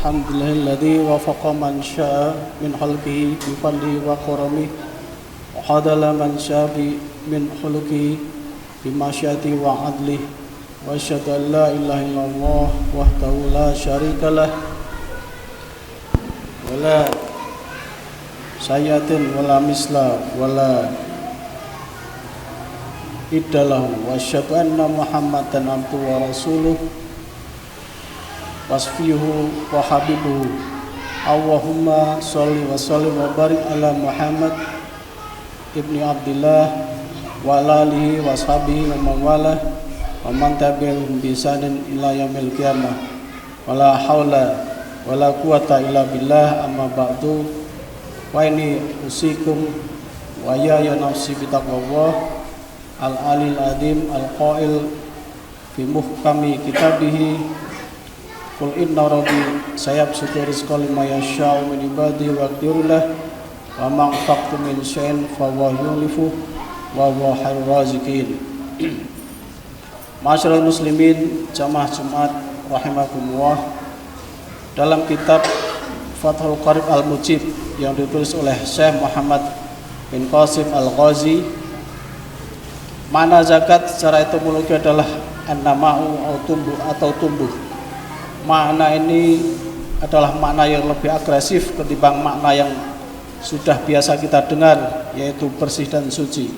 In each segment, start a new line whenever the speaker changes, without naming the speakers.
Alhamdulillahilladzi wafaqa man syaa min khalqihi bi fadlihi wa karamihi wa hadala man syaa min khuluqihi bi masyiatihi wa adlihi wa asyhadu an la ilaha illallah wahdahu la syarikalah wala sayyatin wala misla wala iddalahu wa asyhadu anna muhammadan abduhu wa rasuluh wasfihu wa habibuhu. Allahumma sholli wa sallim wa barik ala Muhammad ibni Abdillah wa ala alihi wa sahbihi wa man walah wa man tabi'ahum bi ihsanin ila yaumil qiyamah. Wala haula wala quwata illa billah, amma ba'du. Wa inni usikum wa ya nafsi bi taqwallah al-alil adim al-qail fi muhkami kitabihi Qul inna rabbi sayabsutu rizqa liman yasha'u min ibadihi wa yaqdiru lahu wa ma anfaqtum min shay'in fa huwa yukhlifuhu wa huwa khairur raziqin. Ma'asyiral muslimin jamaah Jumat rahimakumullah, dalam kitab Fathul Qarib Al-Mujib yang ditulis oleh Syekh Muhammad bin Qasim Al-Ghazi, makna zakat secara etimologi adalah an-nama'u atau tumbuh. Makna ini adalah makna yang lebih agresif ketimbang makna yang sudah biasa kita dengar, yaitu bersih dan suci.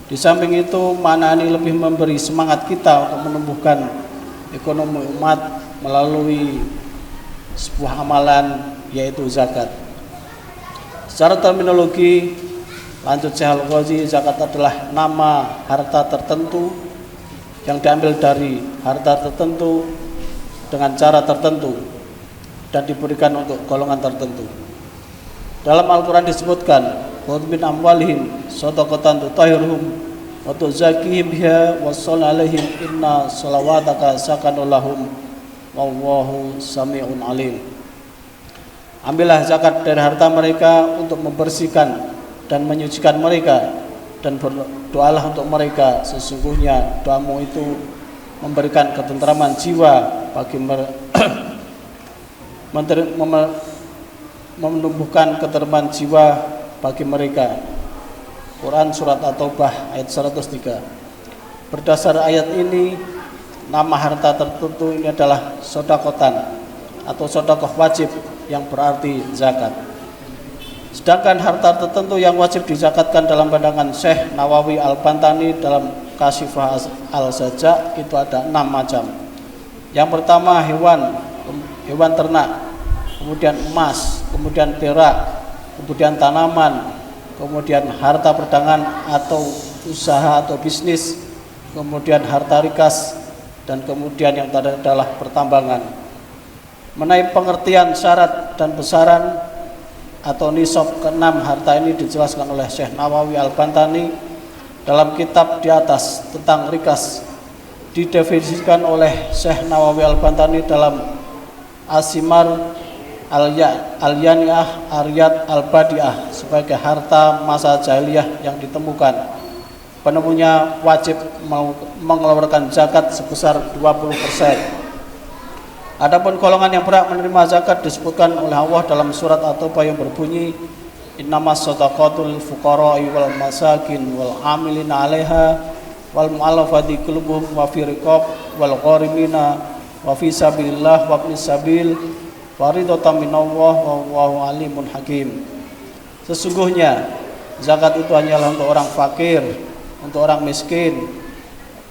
Di samping itu, makna ini lebih memberi semangat kita untuk menumbuhkan ekonomi umat melalui sebuah amalan, yaitu zakat. Secara terminologi, lanjut Syekh Al-Ghazi, zakat adalah nama harta tertentu yang diambil dari harta tertentu dengan cara tertentu dan diberikan untuk golongan tertentu. Dalam Al-Quran disebutkan, khudh min amwalihim shadaqatan tutahhiruhum wa tuzakkihim biha wa sholli alaihim inna sholawataka sakanun lahum wallahu sami'un alim. Ambillah zakat dari harta mereka untuk membersihkan dan menyucikan mereka, dan berdoalah untuk mereka, sesungguhnya doamu itu memberikan ketentraman jiwa bagi menumbuhkan ketentraman jiwa bagi mereka. Quran surat At-Taubah ayat 103. Berdasar ayat ini, nama harta tertentu ini adalah sodakotan atau sodakoh wajib yang berarti zakat. Sedangkan harta tertentu yang wajib dizakatkan dalam pandangan Syekh Nawawi Al-Bantani dalam Kasifah Al-Sajjah itu ada 6 macam. Yang pertama hewan ternak, kemudian emas, kemudian perak, kemudian tanaman, kemudian harta perdagangan atau usaha atau bisnis, kemudian harta rikas, dan kemudian yang terakhir adalah pertambangan. Mengenai pengertian syarat dan besaran atau nisab ke-6 harta ini dijelaskan oleh Syekh Nawawi Al-Bantani dalam kitab di atas tentang rikas. Didefinisikan oleh Syekh Nawawi Al-Bantani dalam Asimar Al-Yaniyah Aryat Al-Badi'ah sebagai harta masa jahiliyah yang ditemukan. Penemunya wajib mengeluarkan zakat sebesar 20%. Adapun golongan yang berhak menerima zakat disebutkan oleh Allah dalam surat At-Taubah yang berbunyi, innamas shadaqatul fuqara'i wal masakin wal amilina 'alaiha wal mu'allafati qulubuhum wa fi riqab wal gharimina wa fi sabilillah wa ibnis sabil faridatan minallah wallahu alimun hakim. Sesungguhnya zakat itu hanyalah untuk orang fakir, untuk orang miskin,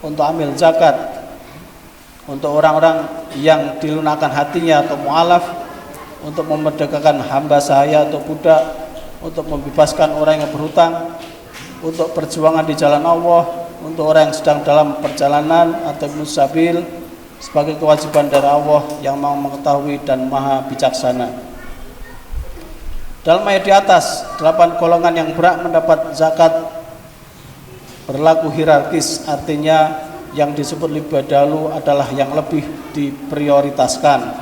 untuk amil zakat, untuk orang-orang yang dilunakkan hatinya atau mu'alaf, untuk memerdekakan hamba sahaya atau budak, untuk membebaskan orang yang berhutang, untuk perjuangan di jalan Allah, untuk orang yang sedang dalam perjalanan atau musabil, sebagai kewajiban dari Allah yang Maha mengetahui dan Maha bijaksana. Dalam ayat di atas, 8 golongan yang berhak mendapat zakat berlaku hierarkis, artinya yang disebut lebih dahulu adalah yang lebih diprioritaskan,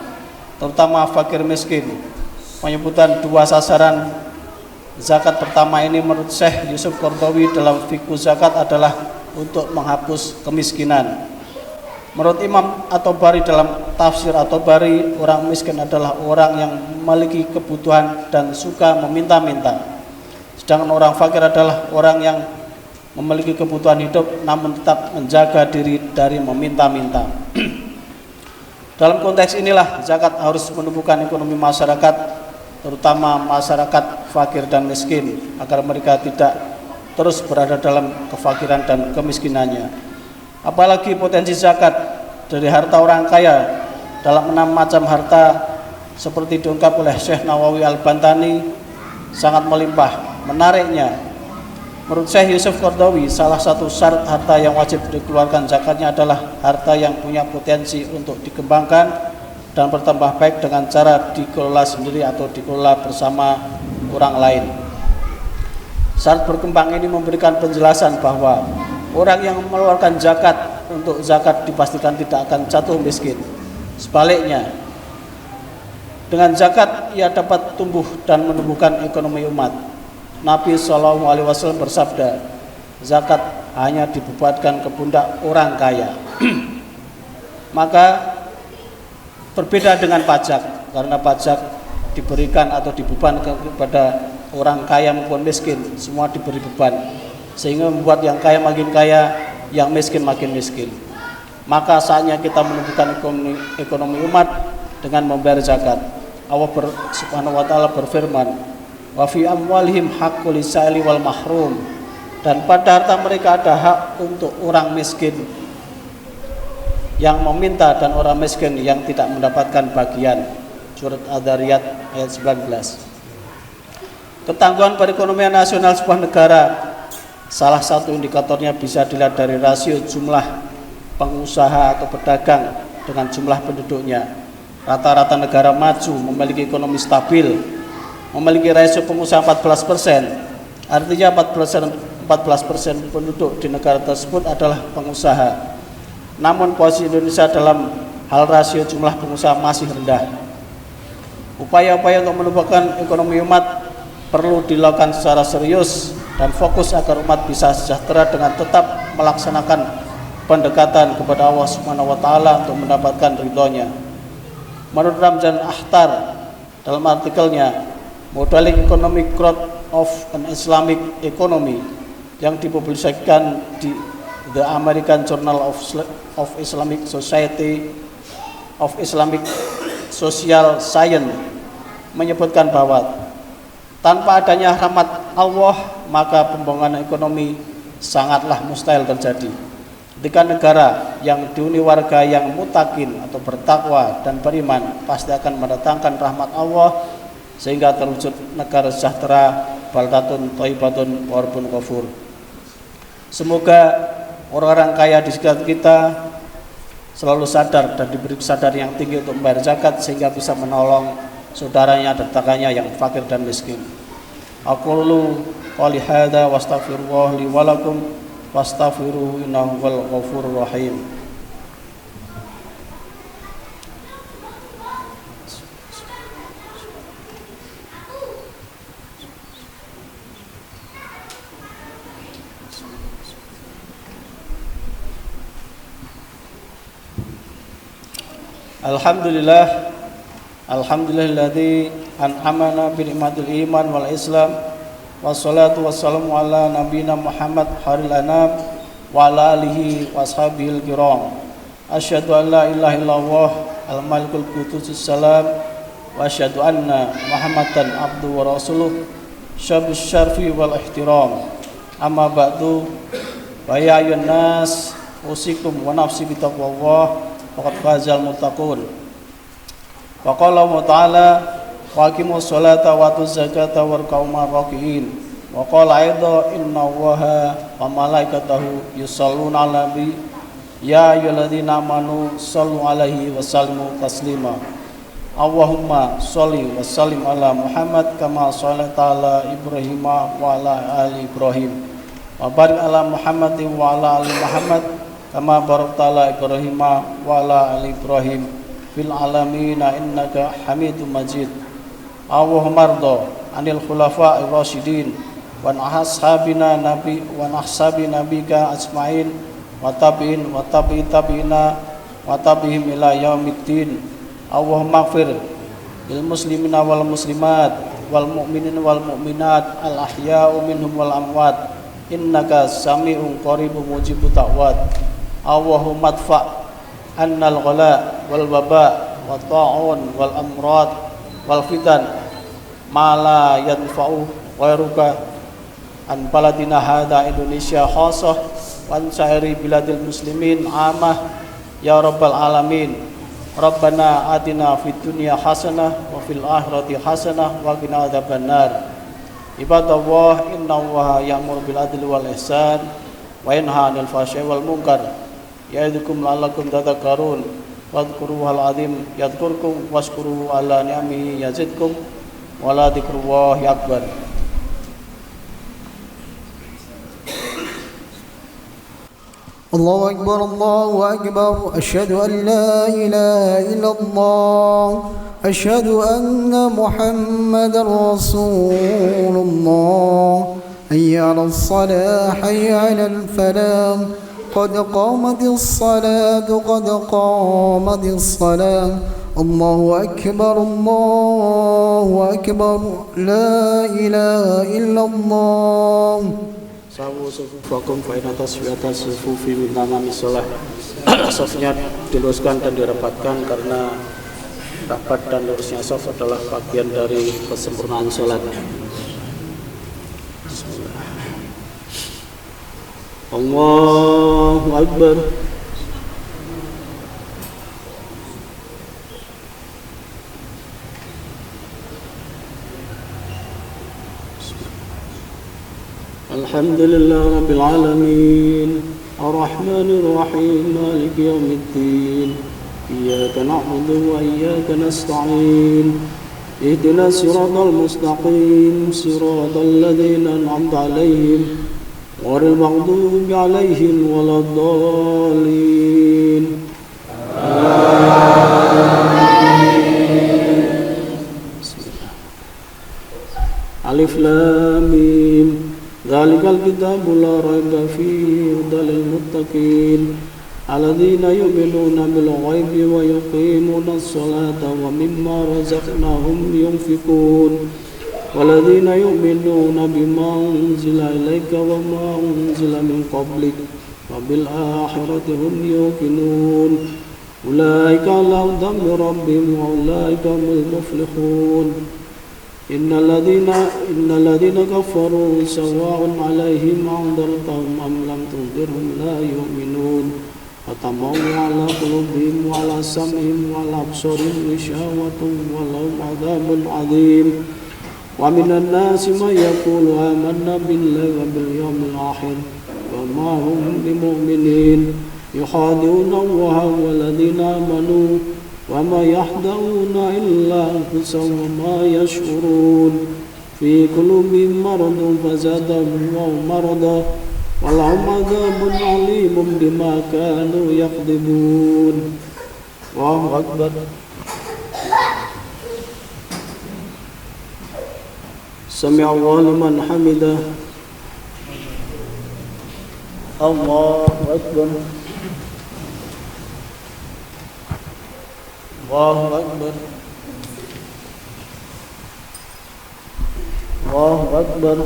terutama fakir miskin. Penyebutan 2 sasaran zakat pertama ini menurut Syekh Yusuf Qaradawi dalam fikih zakat adalah untuk menghapus kemiskinan. Menurut Imam At-Tabari dalam tafsir At-Tabari, orang miskin adalah orang yang memiliki kebutuhan dan suka meminta-minta. Sedangkan orang fakir adalah orang yang memiliki kebutuhan hidup namun tetap menjaga diri dari meminta-minta. Dalam konteks inilah zakat harus menumbuhkan ekonomi masyarakat, terutama masyarakat fakir dan miskin, agar mereka tidak terus berada dalam kefakiran dan kemiskinannya. Apalagi potensi zakat dari harta orang kaya dalam 6 macam harta seperti diungkap oleh Syekh Nawawi Al-Bantani sangat melimpah. Menariknya, menurut Syekh Yusuf Qaradawi, salah satu syarat harta yang wajib dikeluarkan zakatnya adalah harta yang punya potensi untuk dikembangkan dan bertambah baik dengan cara dikelola sendiri atau dikelola bersama orang lain. Syarat berkembang ini memberikan penjelasan bahwa orang yang mengeluarkan zakat untuk zakat dipastikan tidak akan jatuh miskin. Sebaliknya, dengan zakat ia dapat tumbuh dan menumbuhkan ekonomi umat. Nabi SAW bersabda, zakat hanya dibebankan ke pundak orang kaya. Maka berbeda dengan pajak, karena pajak diberikan atau dibebankan kepada orang kaya maupun miskin, semua diberi beban, sehingga membuat yang kaya makin kaya, yang miskin makin miskin. Maka saatnya kita menumbuhkan ekonomi umat dengan membayar zakat. Allah Subhanahu wa taala berfirman, wa fi amwalihim haqqul lisaili wal mahrum, dan pada harta mereka ada hak untuk orang miskin yang meminta dan orang miskin yang tidak mendapatkan bagian. Surat Ad-Dariyat ayat 19. Ketangguhan perekonomian nasional sebuah negara, salah satu indikatornya bisa dilihat dari rasio jumlah pengusaha atau pedagang dengan jumlah penduduknya. Rata-rata negara maju memiliki ekonomi stabil, memiliki rasio pengusaha 14%. Artinya 14% penduduk di negara tersebut adalah pengusaha. Namun posisi Indonesia dalam hal rasio jumlah pengusaha masih rendah. Upaya-upaya untuk menumbuhkan ekonomi umat perlu dilakukan secara serius dan fokus agar umat bisa sejahtera dengan tetap melaksanakan pendekatan kepada Allah Subhanahu wa taala untuk mendapatkan ridhonya. Menurut Ramzan Akhtar dalam artikelnya Modeling Economic Growth of an Islamic Economy yang dipublikasikan di The American Journal of Islamic Society of Islamic Social Science, menyebutkan bahwa tanpa adanya rahmat Allah, maka pembangunan ekonomi sangatlah mustahil terjadi. Ketika negara yang dihuni warga yang mutakin atau bertakwa dan beriman pasti akan mendatangkan rahmat Allah sehingga terwujud negara sejahtera, baldatun thayyibatun wa rabbun ghafur. Semoga orang-orang kaya di sekitar kita selalu sadar dan diberi kesadaran yang tinggi untuk membayar zakat sehingga bisa menolong saudaranya dan tetangganya yang fakir dan miskin. Aqulu qouli hadza wastaghfirullah li wa lakum wastaghfiruhu innahu wal ghafurur rahim. Alhamdulillah, alhamdulillahilladzi an'amana bi ni'matil iman wal islam, wassalatu wassalamu ala nabiyina Muhammad khairil anam wa ala alihi washabihil kiram. Asyhadu an la ilaha illallah al-malikul qudusus salam wa asyhadu anna Muhammadan abduhu wa rasuluh syabus syarfi wal ihtiram. Amma ba'du, wa ya ayyuhan nas usikum wa nafsi bi taqwallah faqad fazal muttaqun. Wa qala Allah ta'ala wa aqimus sholata wa atuz zakata warka'u ma'ar-raki'in. Wa qala aidha innallaha wa malaikatahu yusholluna 'alan nabi ya ayyuhalladzina amanu shallu 'alaihi wa sallimu taslima. Allahumma sholli wa sallim ala Muhammad kama shallaita ala Ibrahim wa ala ali Ibrahim wa barik ala Muhammad wa ala ali Muhammad kama barakta ala Ibrahim wa ala ali Ibrahim fil alamin innaka Hamidum Majid. Allahumma rdo anil khulafa'ir rasyidin wa ashabina nabi wa ashabi nabika ajmain wa tabi'in wa tabi'ina wa tabi'ihim ila yaumiddin. Allahumma ighfir lil muslimina wal muslimat wal mu'minina wal mu'minat al ahya'u minhum wal amwat innaka sami'un qaribun mujibut da'wat. Allahumma adfa' annal ghala wal waba wat ta'un wal amrad wal fitan ma la yanfa'u ghairuka an baladina hada Indonesia khassah wa an sa'iri biladil muslimin amah ya rabbal alamin. Rabbana atina fid dunya hasanah wa fil akhirati hasanah wa qina adzabannar. Ibadallah, innallaha ya'muru bil adli wal ihsan wa yanha 'anil fahsya'i wal munkar ya'idukum la'allakum tadhakkarun. Wadhkuruhal 'azim yadhkurkum washkuruhu 'ala ni'amihi yazidkum wa la dzikrullahi akbar.
الله أكبر الله أكبر أشهد أن لا إله إلا الله أشهد أن محمد رسول الله حي على الصلاة حي على الفلاح قد قامت الصلاة قد قامت الصلاة الله أكبر لا إله إلا الله.
Sawu sufufakum fa inna taswiyata sufufi min tamami shalah. Safnya diluruskan dan dirapatkan karena rapat dan lurusnya saf adalah bagian dari kesempurnaan salat. Allahu Akbar. Alhamdulillah Rabbil Alamin Ar-Rahmanir Rahim Maliki Yawmiddin Iyyaka na'budu wa iyyaka nasta'in Ihdinas siratal mustaqim Siratal ladzina an'amta 'alaihim ghairil maghdubi 'alaihim waladdallin. Alif Lam Mim Dzalikal kitabu la raiba fihi hudal lil muttaqin alladzina yu'minuna bil ghaibi wa yuqimunas salata wa mimma razaqnahum yunfiqun walladzina yu'minuna bima unzila ilaika wa ma unzila min qablik wa bil akhirati hum yuqinun ulaika ala hudan min rabbihim wa ulaika humul muflihun. Innal ladzina kafaru sawa'un 'alaihim anzartahum am lam tunzirhum la yu'minun fatamaw 'ala qulubihim wa 'ala sam'ihim wa 'ala absarihim ghishawatun wa lahum 'adzabun 'adzim. Wa minan nasi may yaqulu amanna billahi wa bil yawmil akhir wa ma hum bimu'minin yukhadi'una Allaha wal ladzina amanu wa ma yahda'una illa anfusahum wa ma yash'urun fi qulubihim maradun fazadahum marada wa lahum 'adzabun 'alimun bima kanu yaqdibun. Allahu Akbar. Sami'allahu liman hamidah. Allahu Akbar. Allahu Akbar. Allahu Akbar.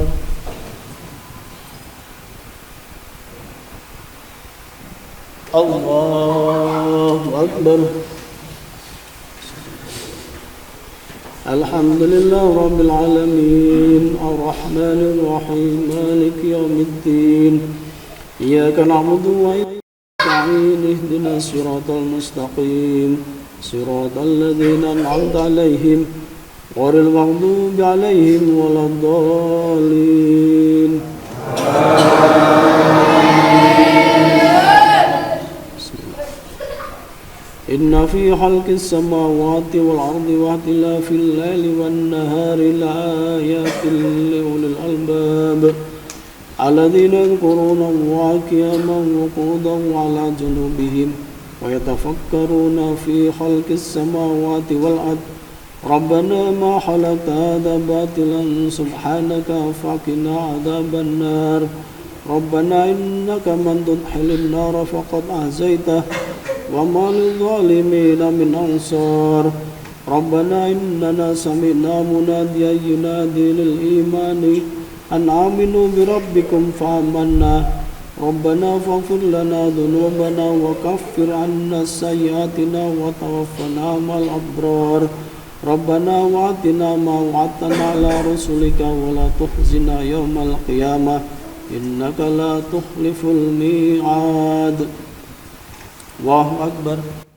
Allahu Akbar. Alhamdulillah Rabbil Alamin Ar-Rahmanir Rahim Maliki Yawmiddin Iyyaka na'budu wa iyyaka nasta'in Ihdinas siratal mustaqim Siratal ladzina an'amta 'alaihim ghairil maghdubi 'alaihim waladdallin. Inna في خلق السماوات والأرض واختلاف الليل والنهار لآيات لأولي الألباب الذين يذكرون الله قياما وقعودا وعلى جنوبهم ويتفكرون في خلق السماوات والأرض ربنا ما خلقت هذا باطلا سبحانك فقنا عذاب النار ربنا إنك من تدخل النار فقد أخزيته وما للظالمين من أنصار ربنا إننا سمعنا مناديا ينادي للإيمان أن آمنوا بربكم فآمنا ربنا فاغفر لنا ذنوبنا وكفر عنا سيئاتنا وتوفنا مع الأبرار ربنا وآتنا ما وعدتنا على رسلك ولا تخزنا يوم القيامة إنك لا تخلف الميعاد الله أكبر.